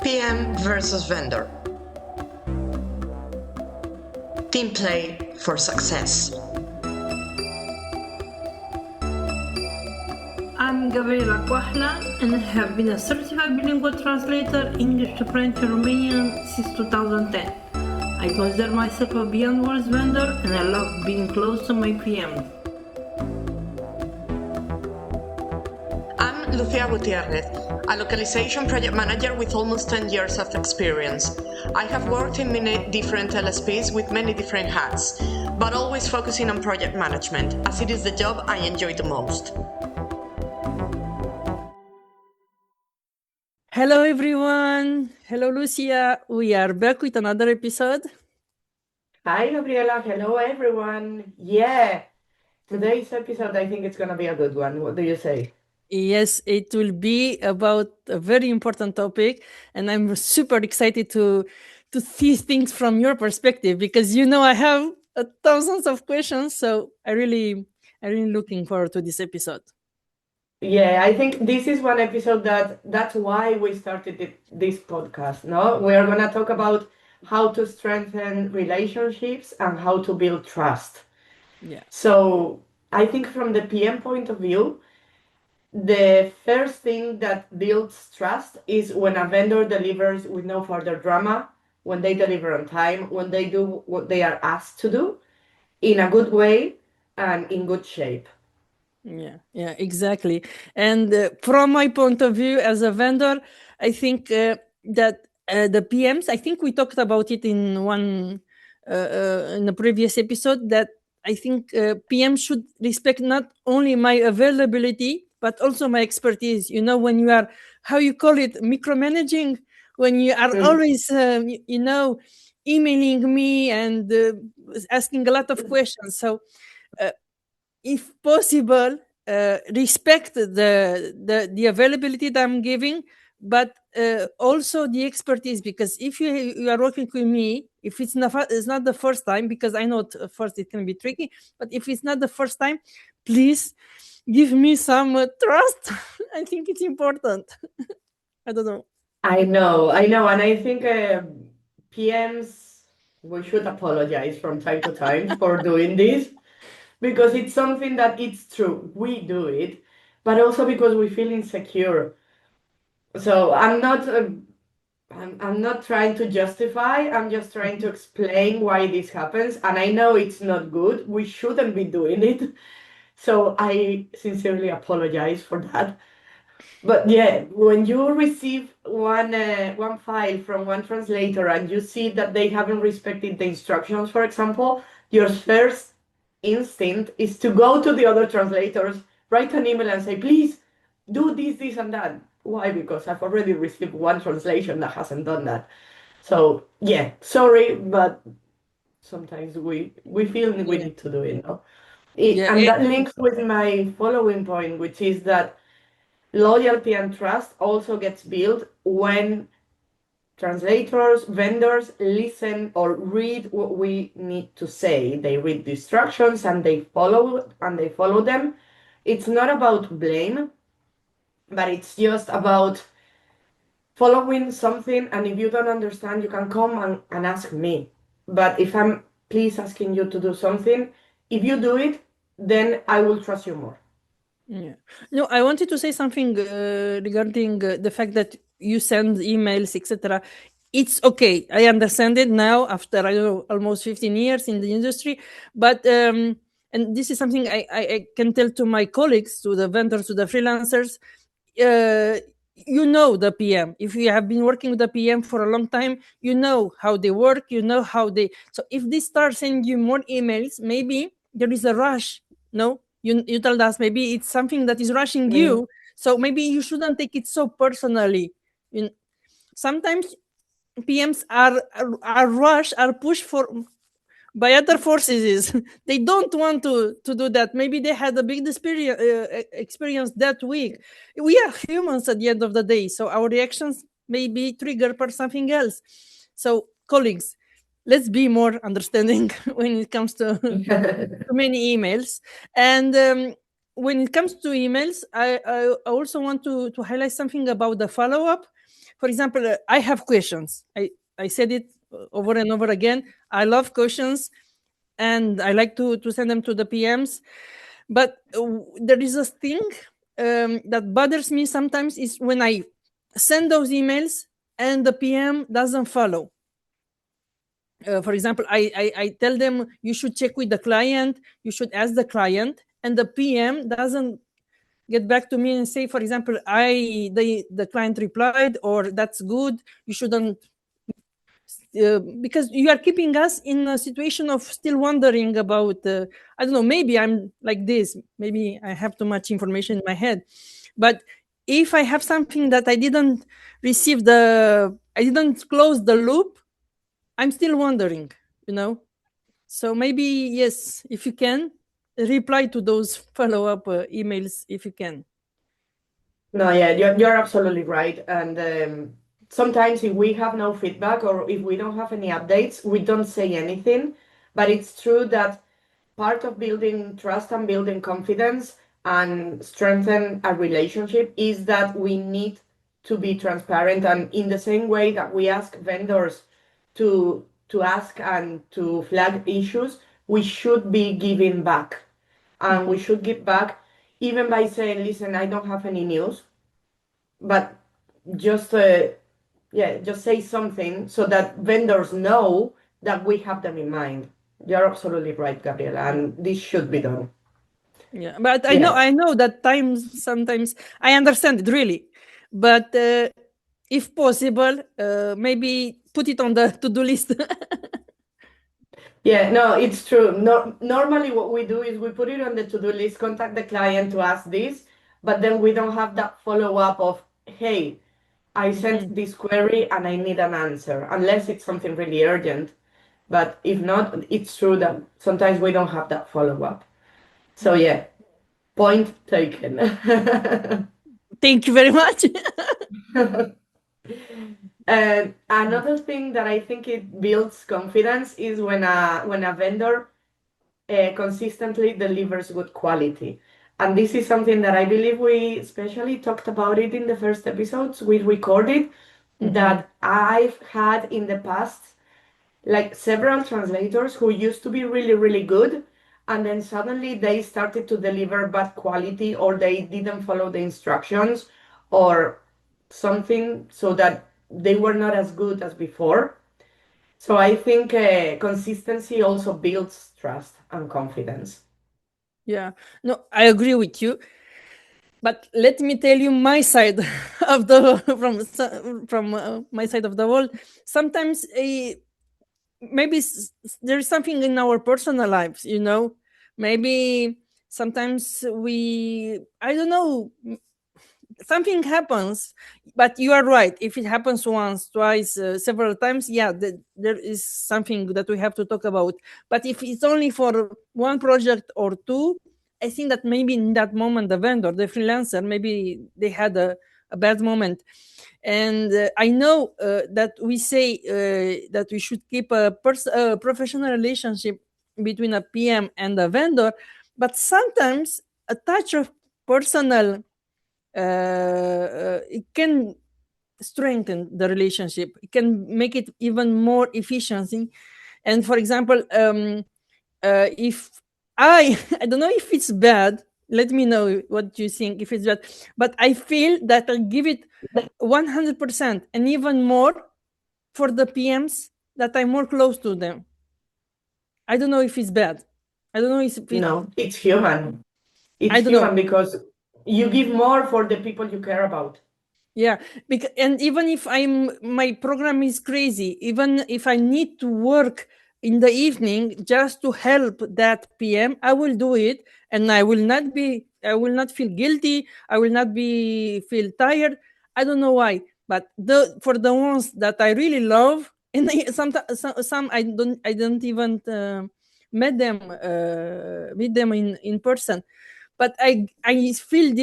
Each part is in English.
PM versus vendor. Team play for success. I'm Gabriela and I have been a certified bilingual translator English to French and Romanian since 2010. I consider myself a beyond words vendor and I love being close to my PMs. I'm Lucía Gutiérrez, a localization project manager with almost 10 years of experience. I have worked in many different LSPs with many different hats, but always focusing on project management, as it is the job I enjoy the most. Hello everyone. Hello Lucia. We are back with another episode. Hi Gabriela. Hello everyone. Yeah, today's episode I think it's gonna be a good one. What do you say? Yes, it will be about a very important topic, and I'm super excited to see things from your perspective because I have thousands of questions. So I'm really looking forward to this episode. Yeah, I think this is one episode that's why we started this podcast. No, we are gonna talk about how to strengthen relationships and how to build trust. Yeah. So I think from the PM point of view, the first thing that builds trust is when a vendor delivers with no further drama, when they deliver on time, when they do what they are asked to do in a good way and in good shape. Yeah, exactly. And from my point of view as a vendor, I think that the PMs, I think we talked about it in in a previous episode, that I think PM should respect not only my availability, but also my expertise. When you are, how you call it, micromanaging, when you are always, emailing me and asking a lot of questions. So, if possible, respect the availability that I'm giving, but also the expertise. Because if you are working with me, if it's not the first time, because I know first it can be tricky, but if it's not the first time, please give me some trust. I think it's important. I don't know. I know, and I think PMs, we should apologize from time to time for doing this, because it's something that it's true, we do it, but also because we feel insecure. So I'm not trying to justify, I'm just trying to explain why this happens. And I know it's not good. We shouldn't be doing it. So I sincerely apologize for that. But yeah, when you receive one file from one translator and you see that they haven't respected the instructions, for example, your first instinct is to go to the other translators, write an email and say, please do this, and that. Why? Because I've already received one translation that hasn't done that. So yeah, sorry, but sometimes we feel we need to do it, no? And that links with my following point, which is that loyalty and trust also gets built when translators, vendors listen or read what we need to say. They read the instructions and they follow them. It's not about blame, but it's just about following something. And if you don't understand, you can come and ask me. But if I'm please asking you to do something, if you do it, then I will trust you more. Yeah. No, I wanted to say something regarding the fact that you send emails, etc. It's okay. I understand it now after almost 15 years in the industry. But and this is something I can tell to my colleagues, to the vendors, to the freelancers. The PM. If you have been working with the PM for a long time, you know how they work. You know how they. So if they start sending you more emails, maybe there is a rush. No, you told us maybe it's something that is rushing you, so maybe you shouldn't take it so personally. Sometimes PMs are rushed, are pushed by other forces. They don't want to do that. Maybe they had a big experience that week. We are humans at the end of the day, so our reactions may be triggered by something else. So colleagues, let's be more understanding when it comes to many emails. And when it comes to emails, I also want to highlight something about the follow-up. For example, I have questions. I said it over and over again. I love questions, and I like to send them to the PMs. But there is a thing that bothers me sometimes is when I send those emails and the PM doesn't follow. For example, I tell them you should check with the client, you should ask the client, and the PM doesn't get back to me and say, for example, the client replied, or that's good, you shouldn't, because you are keeping us in a situation of still wondering about, I don't know, maybe I'm like this, maybe I have too much information in my head. But if I have something that I didn't I didn't close the loop, I'm still wondering, you know. So maybe, yes, if you can, reply to those follow-up emails if you can. No, yeah, you're absolutely right. And sometimes if we have no feedback or if we don't have any updates, we don't say anything. But it's true that part of building trust and building confidence and strengthen a relationship is that we need to be transparent. And in the same way that we ask vendors to ask and to flag issues, we should be giving back. And we should give back even by saying, listen, I don't have any news, but just just say something so that vendors know that we have them in mind. You're absolutely right, Gabriela, and this should be done. Yeah, but Yeah. I know that times sometimes I understand it really, but if possible, maybe put it on the to-do list. Yeah, no, it's true. No, normally what we do is we put it on the to-do list, contact the client to ask this, but then we don't have that follow-up of, hey, I sent this query and I need an answer, unless it's something really urgent. But if not, it's true that sometimes we don't have that follow-up. So yeah, point taken. Thank you very much. And another thing that I think it builds confidence is when a vendor consistently delivers good quality. And this is something that I believe we especially talked about it in the first episodes we recorded, that I've had in the past, like several translators who used to be really, really good, and then suddenly they started to deliver bad quality, or they didn't follow the instructions or something, so that they were not as good as before. So I think consistency also builds trust and confidence. Yeah, no, I agree with you. But let me tell you my side of the from my side of the world. Sometimes maybe there's something in our personal lives, you know. Maybe sometimes I don't know, something happens. But you are right, if it happens once, twice, several times, yeah, there is something that we have to talk about. But if it's only for one project or two, I think that maybe in that moment the vendor, the freelancer, maybe they had a bad moment. And I know that we say that we should keep a professional relationship between a PM and a vendor, but sometimes a touch of personal, it can strengthen the relationship. It can make it even more efficiency. And for example, if I don't know if it's bad. Let me know what you think if it's bad. But I feel that I'll give it 100% and even more for the PMs that I'm more close to them. I don't know if it's bad. I don't know if it, No, it's human. I It's don't know. human because you give more for the people you care about. Yeah, because, and even if my program is crazy, even if I need to work in the evening just to help that PM, I will do it, and I will not feel guilty. I will not be feel tired. I don't know why, but for the ones that I really love, and some I don't even meet them in person, but I feel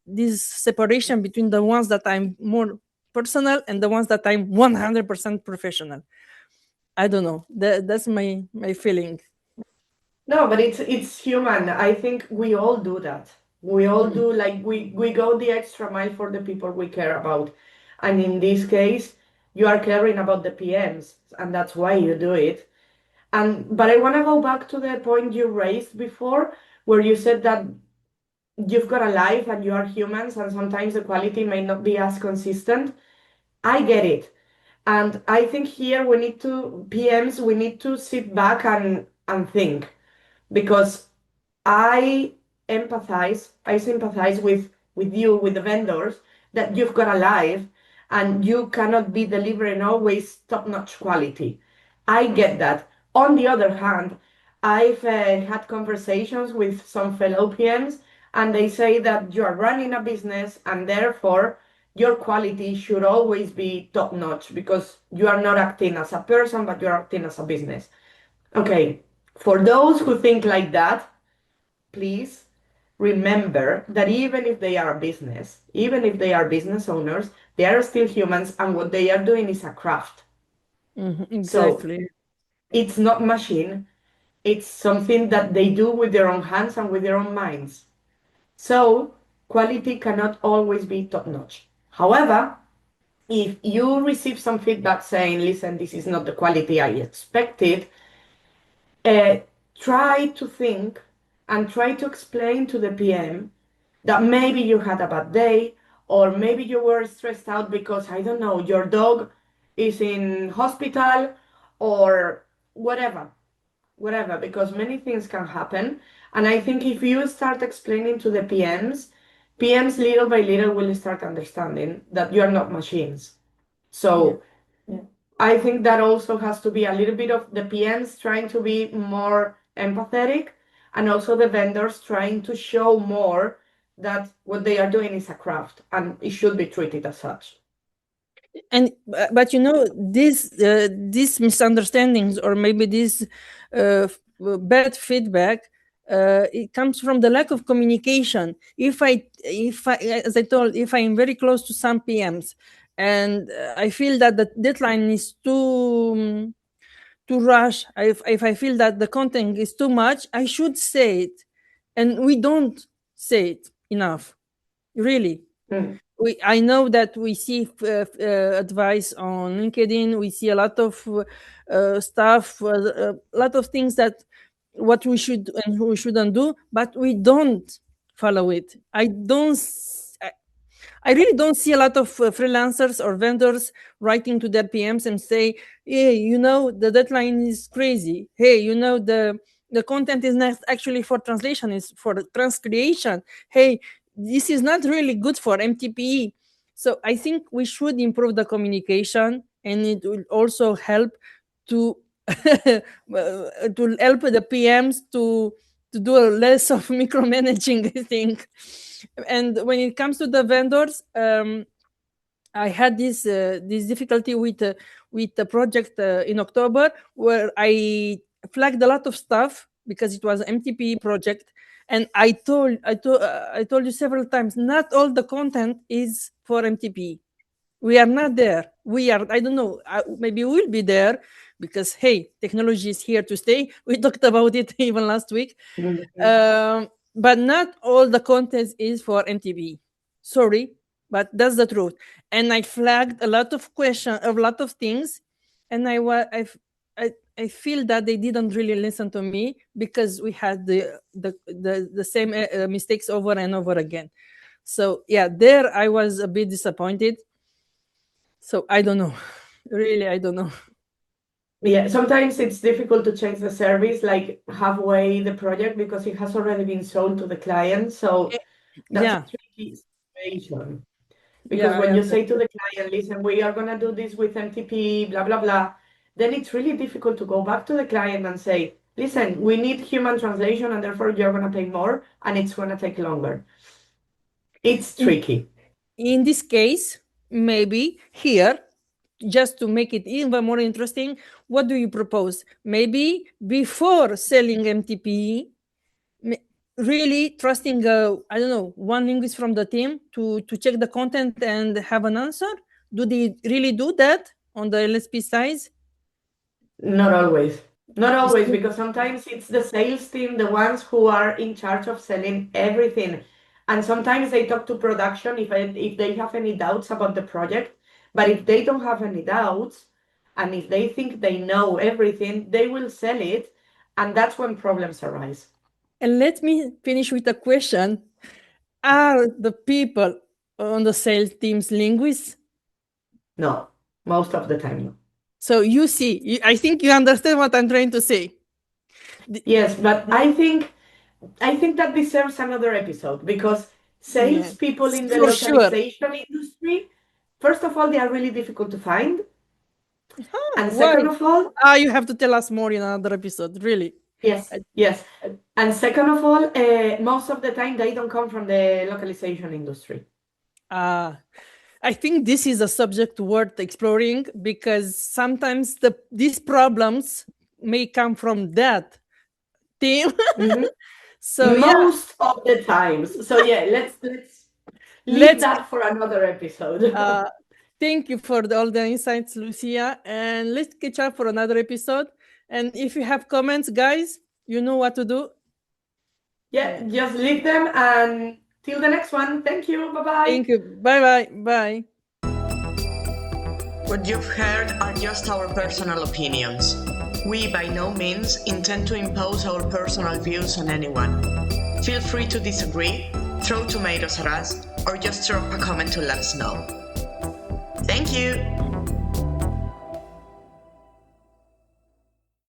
this separation between the ones that I'm more personal and the ones that I'm 100% professional. I don't know. That's my feeling. No, but it's human. I think we all do that. We all do, like, we go the extra mile for the people we care about. And in this case, you are caring about the PMs, and that's why you do it. And but I want to go back to the point you raised before, where you said that you've got a life and you are humans, and sometimes the quality may not be as consistent. I get it. And I think here we need to, PMs, we need to sit back and think, because I I sympathize with you, with the vendors, that you've got a life and you cannot be delivering always top-notch quality. I get that. On the other hand, I've had conversations with some fellow PMs, and they say that you are running a business and therefore your quality should always be top-notch because you are not acting as a person, but you're acting as a business. Okay, for those who think like that, please remember that even if they are a business, even if they are business owners, they are still humans, and what they are doing is a craft. So Exactly. it's not machine, it's something that they do with their own hands and with their own minds. So quality cannot always be top notch. However, if you receive some feedback saying, listen, this is not the quality I expected, uh, try to think and try to explain to the PM that maybe you had a bad day, or maybe you were stressed out because, I don't know, your dog is in hospital, or whatever, whatever, because many things can happen. And I think if you start explaining to the PMs little by little will start understanding that you are not machines. So I think that also has to be a little bit of the PMs trying to be more empathetic, and also the vendors trying to show more that what they are doing is a craft and it should be treated as such. And but you know, these misunderstandings, or maybe this bad feedback, it comes from the lack of communication. If I as I told, if I am very close to some PMs and I feel that the deadline is too rush, if I feel that the content is too much, I should say it. And we don't say it enough, really. Mm. I know that we see advice on LinkedIn. We see a lot of stuff, a lot of things that what we should and we shouldn't do, but we don't follow it. I really don't see a lot of freelancers or vendors writing to their PMs and say, "Hey, you know, the deadline is crazy. Hey, you know, the content is not actually for translation; it's for transcreation. Hey, this is not really good for MTPE." So I think we should improve the communication, and it will also help to to help the PMs to do a less of micromanaging, I think. And when it comes to the vendors, I had this difficulty with the project in October, where I flagged a lot of stuff because it was an MTP project, and I told you several times, not all the content is for MTP. We are not there. We are, I don't know, maybe we'll be there because, hey, technology is here to stay. We talked about it even last week. Mhm. But not all the content is for MTB. Sorry, but that's the truth. And I flagged a lot of questions, a lot of things, and I feel that they didn't really listen to me because we had the same mistakes over and over again. So yeah, there I was a bit disappointed. So I don't know, really, I don't know. Yeah, sometimes it's difficult to change the service like halfway the project because it has already been sold to the client. So that's a Yeah, tricky situation. Because yeah, I when you say to understand. the client, listen, we are going to do this with MTP, blah, blah, blah, then it's really difficult to go back to the client and say, listen, we need human translation and therefore you're going to pay more and it's going to take longer. It's In tricky. in this case, maybe here, just to make it even more interesting, what do you propose? Maybe before selling MTP, really trusting, I don't know, one linguist from the team to check the content and have an answer? Do they really do that on the LSP size? Not always. Not always, because sometimes it's the sales team, the ones who are in charge of selling everything. And sometimes they talk to production if they have any doubts about the project. But if they don't have any doubts, and if they think they know everything, they will sell it. And that's when problems arise. And let me finish with a question. Are the people on the sales teams linguists? No, most of the time, no. So you see, I think you understand what I'm trying to say. Yes, but I think that deserves another episode, because salespeople in the for sure. localization industry, first of all, they are really difficult to find. And Why? second of all, You have to tell us more in another episode, really. yes. And second of all, most of the time they don't come from the localization industry. I think this is a subject worth exploring, because sometimes these problems may come from that team. So most of the times. So yeah, let's leave that for another episode. Thank you for all the insights, Lucia, and let's catch up for another episode. And if you have comments, guys, you know what to do. Yeah, just leave them, and till the next one. Thank you. Bye-bye. Thank you. Bye. What you've heard are just our personal opinions. We by no means intend to impose our personal views on anyone. Feel free to disagree, throw tomatoes at us, or just drop a comment to let us know. Thank you!